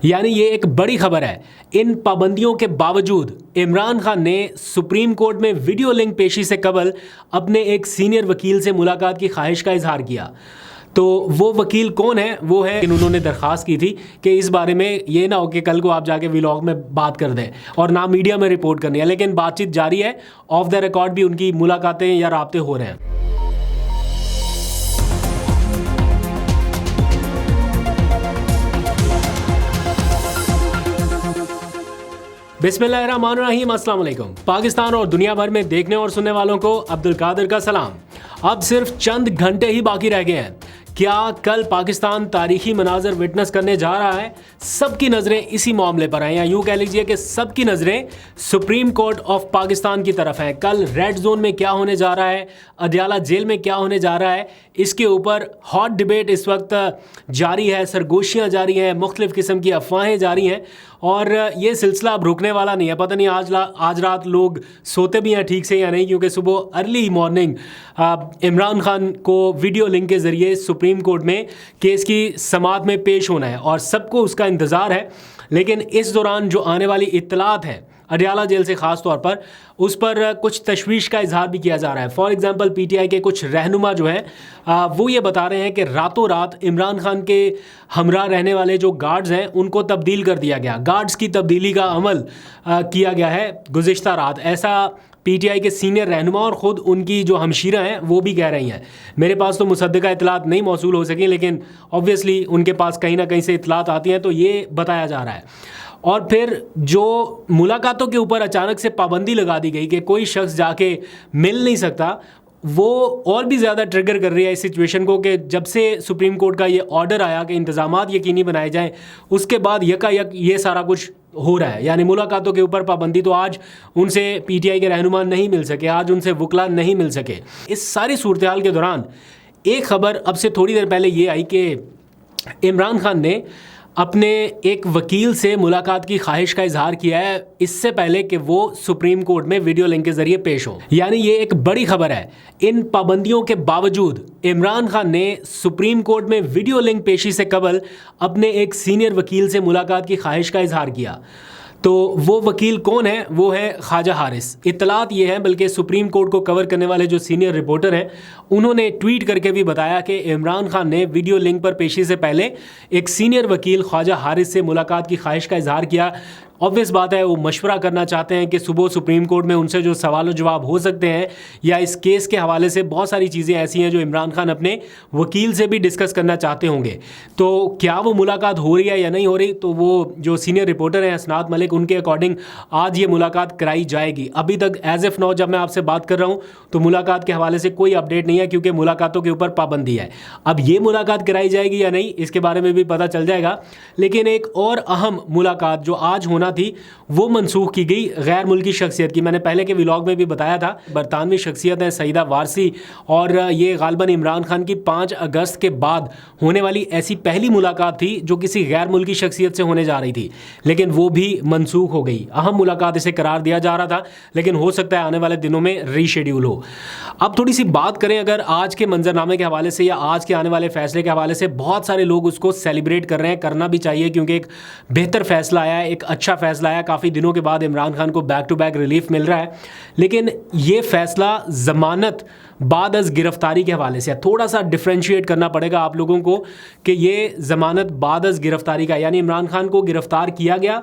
यानी ये एक बड़ी खबर है। इन पाबंदियों के बावजूद इमरान खान ने सुप्रीम कोर्ट में वीडियो लिंक पेशी से कबल अपने एक सीनियर वकील से मुलाकात की ख्वाहिश का इजहार किया। तो वो वकील कौन है? वो है, उन्होंने दरख्वास्त की थी कि इस बारे में ये ना हो कि कल को आप जाके व्लॉग में बात कर दें और ना मीडिया में रिपोर्ट करनी है, लेकिन बातचीत जारी है। ऑफ द रिकॉर्ड भी उनकी मुलाकातें या राब्ते हो रहे हैं। बिस्मिल्लाहिर्रहमानिर्रहीम, अस्सलाम वालेकुम। पाकिस्तान और दुनिया भर में देखने और सुनने वालों को अब्दुल कादिर का सलाम। अब सिर्फ चंद घंटे ही बाकी रह गए हैं। क्या कल पाकिस्तान तारीखी मनाजर विटनेस करने जा रहा है? सबकी नज़रें इसी मामले पर हैं, या यूँ कह लीजिए कि सबकी नज़रें सुप्रीम कोर्ट ऑफ पाकिस्तान की तरफ हैं। कल रेड जोन में क्या होने जा रहा है, अदयाला जेल में क्या होने जा रहा है, इसके ऊपर हॉट डिबेट इस वक्त जारी है, सरगोशियाँ जारी हैं, मुख्तलिफ़ किस्म की अफवाहें जारी हैं और ये सिलसिला अब रुकने वाला नहीं है। पता नहीं आज रात लोग सोते भी हैं ठीक से या नहीं, क्योंकि सुबह अर्ली मॉर्निंग इमरान खान को वीडियो लिंक के ज़रिए सुप्रीम कोर्ट में केस की समाअत में पेश होना है और सबको उसका इंतज़ार है। लेकिन इस दौरान जो आने वाली इत्तलात है अडयाला जेल से ख़ास तौर पर, उस पर कुछ तशवीश का इजहार भी किया जा रहा है। फॉर एग्ज़ाम्पल पीटीआई के कुछ रहनुमा जो हैं वो ये बता रहे हैं कि रातों रात इमरान खान के हमरा रहने वाले जो गार्ड्स हैं उनको तब्दील कर दिया गया। गार्ड्स की तब्दीली का अमल किया गया है गुज़िश्ता रात, ऐसा पीटीआई के सीनियर रहनुमा और ख़ुद उनकी जो हमशीरा हैं वो भी कह रही हैं। मेरे पास तो मुसद्दका इतलात नहीं मौसूल हो सकी, लेकिन ऑब्वियसली उनके पास कहीं ना कहीं से इतलात आती हैं, तो ये बताया जा रहा है। और फिर जो मुलाकातों के ऊपर अचानक से पाबंदी लगा दी गई कि कोई शख्स जाके मिल नहीं सकता, वो और भी ज़्यादा ट्रिगर कर रही है इस सिचुएशन को कि जब से सुप्रीम कोर्ट का ये ऑर्डर आया कि इंतज़ामात यकीनी बनाए जाएं, उसके बाद यकायक ये सारा कुछ हो रहा है। यानी मुलाकातों के ऊपर पाबंदी, तो आज उनसे पीटीआई के रहनुमा नहीं मिल सके, आज उनसे वकला नहीं मिल सके। इस सारी सूरत हाल के दौरान एक ख़बर अब से थोड़ी देर पहले ये आई कि इमरान खान ने अपने एक वकील से मुलाकात की ख्वाहिश का इजहार किया है, इससे पहले कि वो सुप्रीम कोर्ट में वीडियो लिंक के जरिए पेश हो। यानी ये एक बड़ी खबर है। इन पाबंदियों के बावजूद इमरान खान ने सुप्रीम कोर्ट में वीडियो लिंक पेशी से कबल अपने एक सीनियर वकील से मुलाकात की ख्वाहिश का इजहार किया। तो वो वकील कौन है? वो है ख्वाजा हारिस। इत्तलात ये हैं, बल्कि सुप्रीम कोर्ट को कवर करने वाले जो सीनियर रिपोर्टर हैं उन्होंने ट्वीट करके भी बताया कि इमरान खान ने वीडियो लिंक पर पेशी से पहले एक सीनियर वकील ख्वाजा हारिस से मुलाकात की ख्वाहिश का इजहार किया। ऑब्वियस बात है, वो मशवरा करना चाहते हैं कि सुबह सुप्रीम कोर्ट में उनसे जो सवाल जवाब हो सकते हैं, या इस केस के हवाले से बहुत सारी चीज़ें ऐसी हैं जो इमरान खान अपने वकील से भी डिस्कस करना चाहते होंगे। तो क्या वो मुलाकात हो रही है या नहीं हो रही, तो वो जो सीनियर रिपोर्टर हैं हसनात मलिक, उनके अकॉर्डिंग आज ये मुलाकात कराई जाएगी। अभी तक एज एफ नाउ जब मैं आपसे बात कर रहा हूँ तो मुलाकात के हवाले से कोई अपडेट नहीं है, क्योंकि मुलाकातों के ऊपर पाबंदी है। अब ये मुलाकात कराई जाएगी या नहीं, इसके बारे में भी पता चल जाएगा। लेकिन एक और अहम मुलाकात जो आज होना थी वो मनसूख की गई गैर मुल्की शख्सियत की। मैंने पहले के व्लॉग में भी बताया था, बरतानवी शख्सियत है सईदा वारसी, और ये गालिबन इमरान खान की 5 अगस्त के बाद होने वाली ऐसी पहली मुलाकात थी जो किसी गैर मुल्की शख्सियत से होने जा रही थी, लेकिन वो भी मनसूख हो गई। अहम मुलाकात इसे करार दिया जा रहा था, लेकिन हो सकता है आने वाले दिनों में रीशेड्यूल हो। अब थोड़ी सी बात करें अगर आज के मंजरनामे के हवाले से या आज के आने वाले फैसले के हवाले से, बहुत सारे लोग उसको सेलिब्रेट कर रहे हैं, करना भी चाहिए, क्योंकि एक बेहतर फैसला आया है, एक अच्छा फैसला आया। काफ़ी दिनों के बाद इमरान खान को बैक टू बैक रिलीफ मिल रहा है। लेकिन ये फैसला ज़मानत बाद अज़ गिरफ्तारी के हवाले से थोड़ा सा डिफ्रेंशिएट करना पड़ेगा आप लोगों को कि ये ज़मानत बाद अज़ गिरफ्तारी का, यानी इमरान खान को गिरफ्तार किया गया,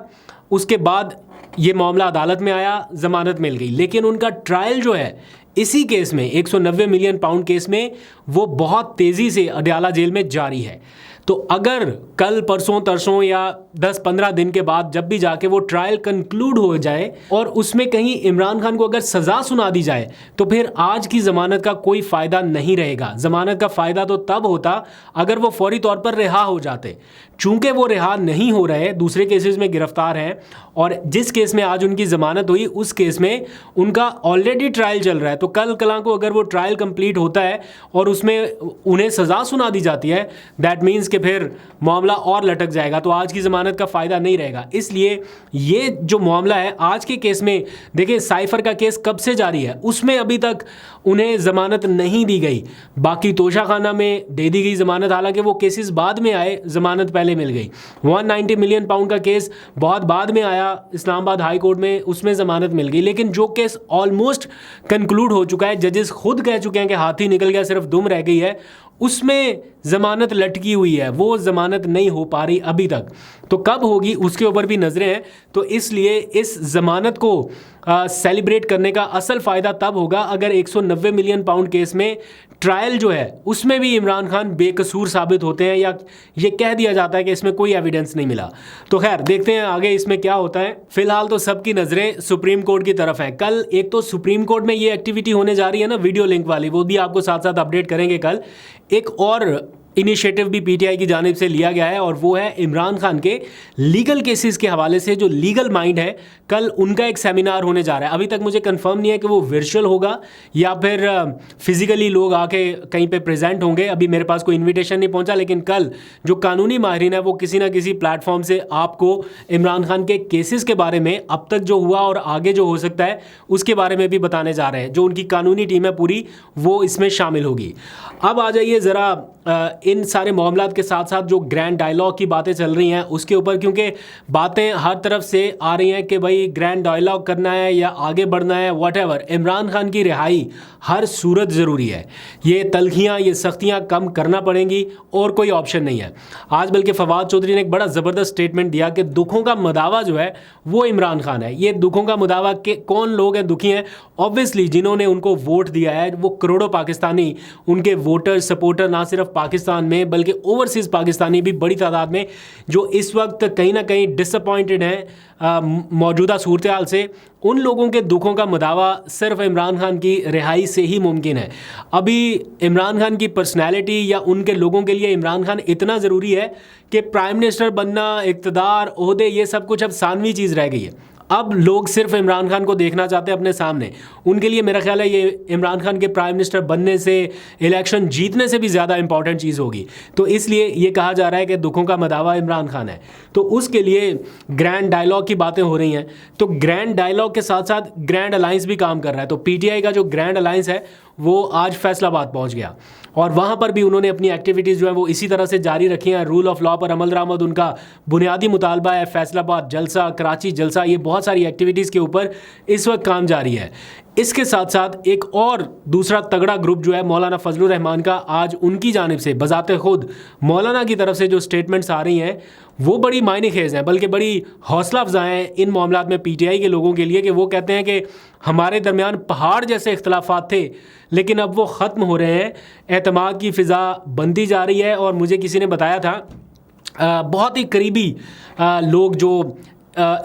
उसके बाद ये मामला अदालत में आया, ज़मानत मिल गई, लेकिन उनका ट्रायल जो है इसी केस में 190 मिलियन पाउंड केस में वो बहुत तेज़ी से अडयाला जेल में जारी है। तो अगर कल परसों तरसों या 10-15 दिन के बाद जब भी जाके वो ट्रायल कंक्लूड हो जाए और उसमें कहीं इमरान खान को अगर सज़ा सुना दी जाए, तो फिर आज की ज़मानत का कोई फ़ायदा नहीं रहेगा। ज़मानत का फ़ायदा तो तब होता अगर वो फौरी तौर पर रिहा हो जाते। चूँकि वो रिहा नहीं हो रहे, दूसरे केसेस में गिरफ्तार हैं, और जिस केस में आज उनकी ज़मानत हुई उस केस में उनका ऑलरेडी ट्रायल चल रहा है। तो कल कलां को अगर वो ट्रायल कंप्लीट होता है और उसमें उन्हें सज़ा सुना दी जाती है, दैट मीन्स के फिर मामला और लटक जाएगा, तो आज की ज़मानत का फ़ायदा नहीं रहेगा। इसलिए ये जो मामला है आज के केस में, देखिए साइफ़र का केस कब से जारी है, उसमें अभी तक उन्हें ज़मानत नहीं दी गई। बाकी तोशाखाना में दे दी गई ज़मानत, हालांकि वो केसेस बाद में आए, ज़मानत पहले मिल गई। 190 मिलियन पाउंड का केस बहुत बाद में आया इस्लामाबाद हाई कोर्ट में, उसमें ज़मानत मिल गई। लेकिन जो केस ऑलमोस्ट कंक्लूड हो चुका है, जजेस खुद कह चुके हैं कि हाथी निकल गया, सिर्फ दुम रह गई है, उसमें ज़मानत लटकी हुई है, वो ज़मानत नहीं हो पा रही अभी तक। तो कब होगी उसके ऊपर भी नज़रें हैं। तो इसलिए इस ज़मानत को सेलिब्रेट करने का असल फ़ायदा तब होगा अगर 190 मिलियन पाउंड केस में ट्रायल जो है उसमें भी इमरान खान बेकसूर साबित होते हैं, या ये कह दिया जाता है कि इसमें कोई एविडेंस नहीं मिला। तो खैर देखते हैं आगे इसमें क्या होता है। फिलहाल तो सबकी नज़रें सुप्रीम कोर्ट की तरफ है। कल एक तो सुप्रीम कोर्ट में ये एक्टिविटी होने जा रही है ना, वीडियो लिंक वाली, वो भी आपको साथ साथ अपडेट करेंगे कल। एक और इनिशिएटिव भी पीटीआई की जानिब से लिया गया है, और वो है इमरान खान के लीगल केसेस के हवाले से जो लीगल माइंड है, कल उनका एक सेमिनार होने जा रहा है। अभी तक मुझे कंफर्म नहीं है कि वो वर्चुअल होगा या फिर फिजिकली लोग आके कहीं पे प्रेजेंट होंगे। अभी मेरे पास कोई इन्विटेशन नहीं पहुंचा, लेकिन कल जो कानूनी माहिरीन है वो किसी ना किसी प्लेटफॉर्म से आपको इमरान खान के केसेस के बारे में, अब तक जो हुआ और आगे जो हो सकता है उसके बारे में भी बताने जा रहे हैं। जो उनकी कानूनी टीम है पूरी, वो इसमें शामिल होगी। अब आ जाइए ज़रा इन सारे मामलात के साथ साथ जो ग्रैंड डायलॉग की बातें चल रही हैं उसके ऊपर, क्योंकि बातें हर तरफ से आ रही हैं कि भाई ग्रैंड डायलॉग करना है या आगे बढ़ना है, व्हाटएवर, इमरान खान की रिहाई हर सूरत ज़रूरी है। ये तलखियाँ, ये सख्तियाँ कम करना पड़ेंगी और कोई ऑप्शन नहीं है। आज बल्कि फवाद चौधरी ने एक बड़ा ज़बरदस्त स्टेटमेंट दिया कि दुखों का मदावा जो है वो इमरान खान है। ये दुखों का मदावा के कौन लोग हैं दुखी हैं? ऑब्वियसली जिन्होंने उनको वोट दिया है, वो करोड़ों पाकिस्तानी, उनके वोटर सपोर्टर, ना सिर्फ पाकिस्तान में बल्कि ओवरसीज़ पाकिस्तानी भी बड़ी तादाद में, जो इस वक्त कहीं ना कहीं डिसअपॉइंटेड हैं मौजूदा सूरत हाल से, उन लोगों के दुखों का मदावा सिर्फ इमरान खान की रिहाई से ही मुमकिन है। अभी इमरान खान की पर्सनैलिटी या उनके लोगों के लिए इमरान खान इतना ज़रूरी है कि प्राइम मिनिस्टर बनना, इक़्तिदार, ओहदे, ये सब कुछ अब सानवी चीज़ रह गई है। अब लोग सिर्फ इमरान खान को देखना चाहते हैं अपने सामने। उनके लिए मेरा ख्याल है ये इमरान खान के प्राइम मिनिस्टर बनने से, इलेक्शन जीतने से भी ज़्यादा इंपॉर्टेंट चीज़ होगी। तो इसलिए ये कहा जा रहा है कि दुखों का मदावा इमरान खान है। तो उसके लिए ग्रैंड डायलॉग की बातें हो रही हैं। तो ग्रैंड डायलॉग के साथ साथ ग्रैंड अलायंस भी काम कर रहा है। तो पीटीआई का जो ग्रैंड अलायंस है वो आज फैसलाबाद पहुंच गया, और वहाँ पर भी उन्होंने अपनी एक्टिविटीज़ जो है वो इसी तरह से जारी रखी हैं। रूल ऑफ लॉ पर अमल दरामद उनका बुनियादी मुतालबा है। फैसलाबाद जलसा, कराची जलसा, ये बहुत सारी एक्टिविटीज़ के ऊपर इस वक्त काम जारी है। इसके साथ साथ एक और दूसरा तगड़ा ग्रुप जो है मौलाना फजलुर रहमान का, आज उनकी जानिब से बज़ाते खुद मौलाना की तरफ से जो स्टेटमेंट्स आ रही हैं वो बड़ी मायने खेज़ हैं, बल्कि बड़ी हौसला अफजा हैं इन मामलात में पीटीआई के लोगों के लिए, कि वो कहते हैं कि हमारे दरमियान पहाड़ जैसे इख्तलाफात थे लेकिन अब वो ख़त्म हो रहे हैं, एतमाद की फ़िज़ा बनती जा रही है। और मुझे किसी ने बताया था बहुत ही करीबी लोग जो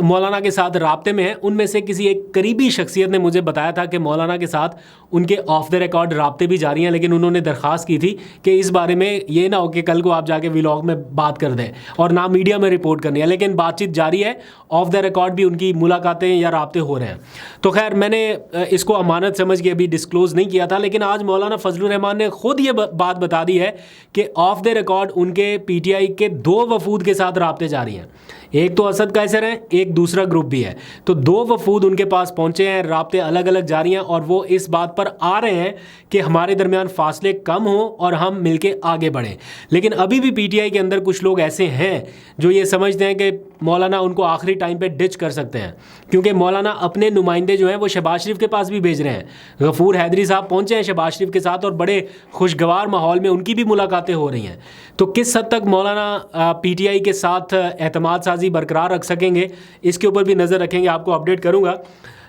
मौलाना के साथ राब्ते में हैं, उनमें से किसी एक करीबी शख्सियत ने मुझे बताया था कि मौलाना के साथ उनके ऑफ द रिकॉर्ड राब्ते भी जारी हैं, लेकिन उन्होंने दरख्वास्त की थी कि इस बारे में ये ना हो कि कल को आप जाके व्लॉग में बात कर दें और ना मीडिया में रिपोर्ट करनी है। लेकिन बातचीत जारी है, ऑफ द रिकॉर्ड भी उनकी मुलाकातें या राब्ते हो रहे हैं। तो खैर मैंने इसको अमानत समझ के अभी डिस्क्लोज़ नहीं किया था, लेकिन आज मौलाना फजलुर रहमान ने ख़ुद ये बात बता दी है कि ऑफ द रिकॉर्ड उनके पीटीआई के 2 वफूद के साथ राब्ते जारी हैं। एक तो असद कैसर हैं, एक दूसरा ग्रुप भी है। तो 2 वफूद उनके पास पहुंचे हैं, राब्ते अलग अलग जारी हैं, और वो इस बात पर आ रहे हैं कि हमारे दरमियान फासले कम हों और हम मिलके आगे बढ़ें। लेकिन अभी भी पीटीआई के अंदर कुछ लोग ऐसे हैं जो ये समझते हैं कि मौलाना उनको आखिरी टाइम पे डिच कर सकते हैं, क्योंकि मौलाना अपने नुमाइंदे जो हैं वो शहबाज शरीफ के पास भी भेज रहे हैं। गफूर हैदरी साहब पहुंचे हैं शहबाज शरीफ के साथ और बड़े खुशगवार माहौल में उनकी भी मुलाकातें हो रही हैं। तो किस हद तक मौलाना पीटीआई के साथ एतमाद साजी बरकरार रख सकेंगे, इसके ऊपर भी नज़र रखेंगे, आपको अपडेट करूँगा।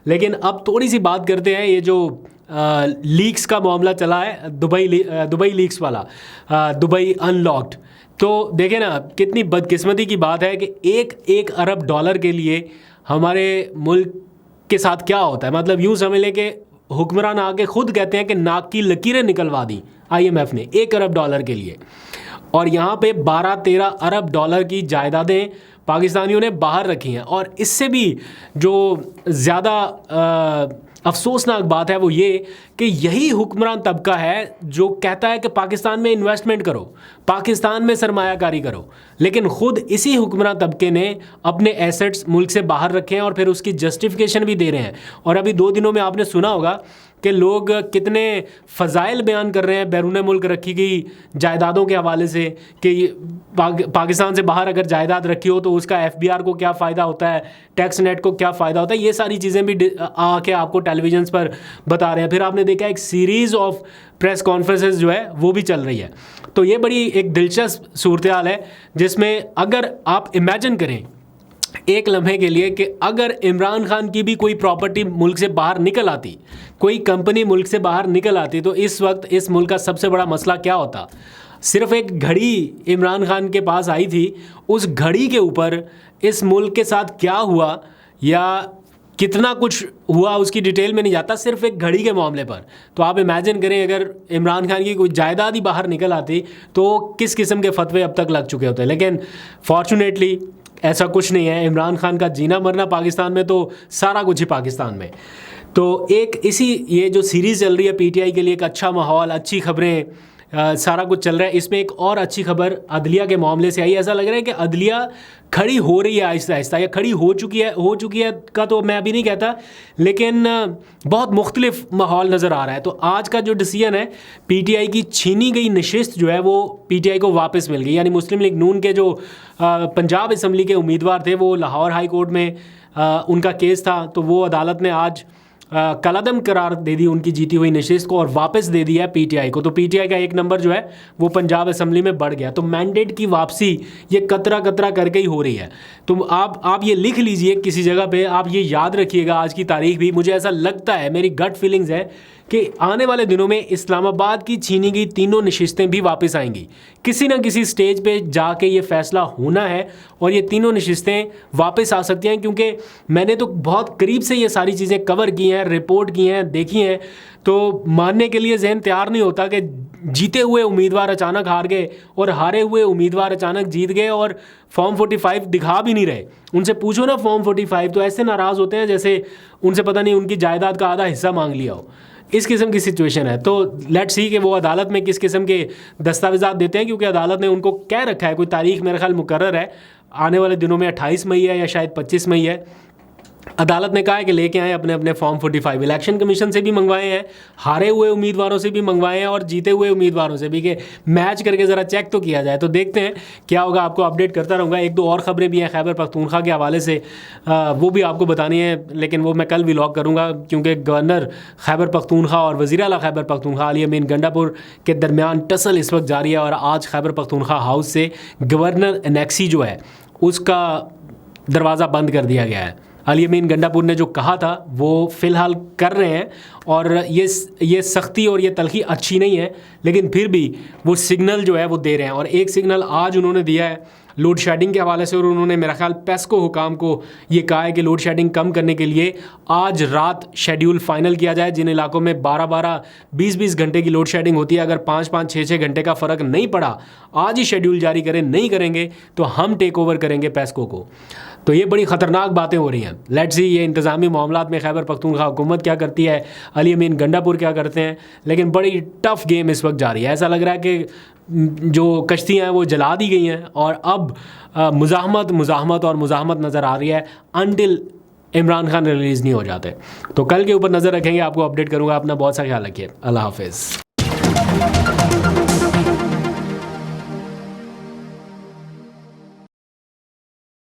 लेकिन अब थोड़ी सी बात करते हैं, ये जो लीक्स का मामला चला है, दुबई लीक्स वाला, दुबई अनलॉक्ड। तो देखें ना, कितनी बदकिस्मती की बात है कि एक अरब डॉलर के लिए हमारे मुल्क के साथ क्या होता है। मतलब यूँ समझ लें कि हुक्मरान आके खुद कहते हैं कि नाक की लकीरें निकलवा दी IMF ने 1 अरब डॉलर के लिए, और यहाँ पे 12-13 अरब डॉलर की जायदादें पाकिस्तानियों ने बाहर रखी हैं। और इससे भी जो ज़्यादा अफसोसनाक बात है वो ये कि यही हुक्मरान तबका है जो कहता है कि पाकिस्तान में इन्वेस्टमेंट करो, पाकिस्तान में सरमायाकारी करो, लेकिन ख़ुद इसी हुक्मरान तबके ने अपने एसेट्स मुल्क से बाहर रखे हैं और फिर उसकी जस्टिफिकेशन भी दे रहे हैं। और अभी 2 दिनों में आपने सुना होगा कि लोग कितने फ़ज़ाइल बयान कर रहे हैं बैरून मुल्क रखी गई जायदादों के हवाले से कि पाकिस्तान से बाहर अगर जायदाद रखी हो तो उसका FBR को क्या फ़ायदा होता है, टैक्स नेट को क्या फ़ायदा होता है। ये सारी चीज़ें भी आके आपको टेलीविजन पर बता रहे हैं। फिर आपने देखा एक सीरीज़ ऑफ प्रेस कॉन्फ्रेंसेस जो है वो भी चल रही है। तो ये बड़ी एक दिलचस्प सूरत हाल है जिसमें अगर आप इमेजिन करें एक लम्हे के लिए कि अगर इमरान खान की भी कोई प्रॉपर्टी मुल्क से बाहर निकल आती, कोई कंपनी मुल्क से बाहर निकल आती, तो इस वक्त इस मुल्क का सबसे बड़ा मसला क्या होता। सिर्फ एक घड़ी इमरान खान के पास आई थी, उस घड़ी के ऊपर इस मुल्क के साथ क्या हुआ या कितना कुछ हुआ उसकी डिटेल में नहीं जाता, सिर्फ एक घड़ी के मामले पर। तो आप इमेजिन करें अगर इमरान खान की कोई जायदाद ही बाहर निकल आती तो किस किस्म के फतवे अब तक लग चुके होते। लेकिन फॉर्चुनेटली ऐसा कुछ नहीं है। इमरान खान का जीना मरना पाकिस्तान में, तो सारा कुछ ही पाकिस्तान में। तो एक इसी ये जो सीरीज़ चल रही है PTI के लिए, एक अच्छा माहौल, अच्छी खबरें, सारा कुछ चल रहा है। इसमें एक और अच्छी खबर अदलिया के मामले से आई। ऐसा लग रहा है कि अदलिया खड़ी हो रही है आहिस्ता आहिस्ता, या खड़ी हो चुकी है का तो मैं अभी नहीं कहता, लेकिन बहुत मुख्तलिफ माहौल नज़र आ रहा है। तो आज का जो डिसीजन है, PTI की छीनी गई नशिस्त जो है वो PTI को वापस मिल गई। यानी मुस्लिम लीग नून के जो पंजाब असम्बली के उम्मीदवार थे, वो लाहौर हाई कोर्ट में उनका केस था, तो वो अदालत ने आज कलादम करार दे दी उनकी जीती हुई नशिस्त को और वापस दे दिया है PTI को। तो PTI का 1 नंबर जो है वो पंजाब असम्बली में बढ़ गया। तो मैंडेट की वापसी ये कतरा कतरा करके ही हो रही है। तो आप ये लिख लीजिए किसी जगह पे, आप ये याद रखिएगा आज की तारीख भी। मुझे ऐसा लगता है, मेरी गट फीलिंग्स है कि आने वाले दिनों में इस्लामाबाद की छीनी गई तीनों नशिस्तें भी वापस आएंगी। किसी न किसी स्टेज पे जाके ये फ़ैसला होना है और ये तीनों नशिस्तें वापस आ सकती हैं, क्योंकि मैंने तो बहुत करीब से ये सारी चीज़ें कवर की हैं, रिपोर्ट की हैं, देखी हैं। तो मानने के लिए जहन तैयार नहीं होता कि जीते हुए उम्मीदवार अचानक हार गए और हारे हुए उम्मीदवार अचानक जीत गए और फॉर्म 45 दिखा भी नहीं रहे। उनसे पूछो ना फॉर्म 45, तो ऐसे नाराज़ होते हैं जैसे उनसे पता नहीं उनकी जायदाद का आधा हिस्सा मांग लिया हो। इस किस्म की सिचुएशन है। तो लेट्स सी कि वो अदालत में किस किस्म के दस्तावेज़ात देते हैं, क्योंकि अदालत ने उनको कह रखा है, कोई तारीख मेरे ख्याल मुकर्रर है, आने वाले दिनों में 28 मई है या शायद 25 मई है। अदालत ने कहा है कि लेके आए अपने अपने फॉर्म 45। इलेक्शन कमीशन से भी मंगवाए हैं, हारे हुए उम्मीदवारों से भी मंगवाए हैं और जीते हुए उम्मीदवारों से भी, कि मैच करके ज़रा चेक तो किया जाए। तो देखते हैं क्या होगा, आपको अपडेट करता रहूँगा। 1-2 और ख़बरें भी हैं खैबर पख्तूनख्वा के हवाले से, वो भी आपको बतानी है, लेकिन वो मैं कल व्लॉग करूँगा, क्योंकि गवर्नर खैबर पख्तूनख्वा और वज़ीर आला खैबर पख्तूनख्वा अली अमीन गंडापुर के दरमियान टसल इस वक्त जारी है। और आज खैबर पख्तूनख्वा हाउस से गवर्नर एनेक्सी जो है उसका दरवाज़ा बंद कर दिया गया है। अली अमीन गंडापुर ने जो कहा था वो फ़िलहाल कर रहे हैं, और ये सख्ती और ये तलखी अच्छी नहीं है, लेकिन फिर भी वो सिग्नल जो है वो दे रहे हैं। और एक सिग्नल आज उन्होंने दिया है लोड शेडिंग के हवाले से, और उन्होंने मेरा ख्याल पेस्को हुकाम को ये कहा है कि लोड शेडिंग कम करने के लिए आज रात शेड्यूल फाइनल किया जाए। जिन इलाकों में 12-12, 20-20 घंटे की लोड शेडिंग होती है, अगर 5-5, 6-6 घंटे का फ़र्क नहीं पड़ा, आज ही शेड्यूल जारी करें, नहीं करेंगे तो हम टेक ओवर करेंगे पेस्को को। तो ये बड़ी ख़तरनाक बातें हो रही हैं। लेट्स सी ये इंतज़ामी मामलात में खैबर पख्तूनख्वा हुकूमत क्या करती है, अली अमीन गंडापुर क्या करते हैं, लेकिन बड़ी टफ़ गेम इस वक्त जारी है। ऐसा लग रहा है कि जो कश्तियाँ हैं वो जला दी गई हैं और अब मुज़ाहमत नज़र आ रही है अनटिल इमरान खान रिलीज़ नहीं हो जाते। तो कल के ऊपर नज़र रखेंगे, आपको अपडेट करूँगा। अपना बहुत सा ख्याल रखिए। अल्लाह हाफ़िज़।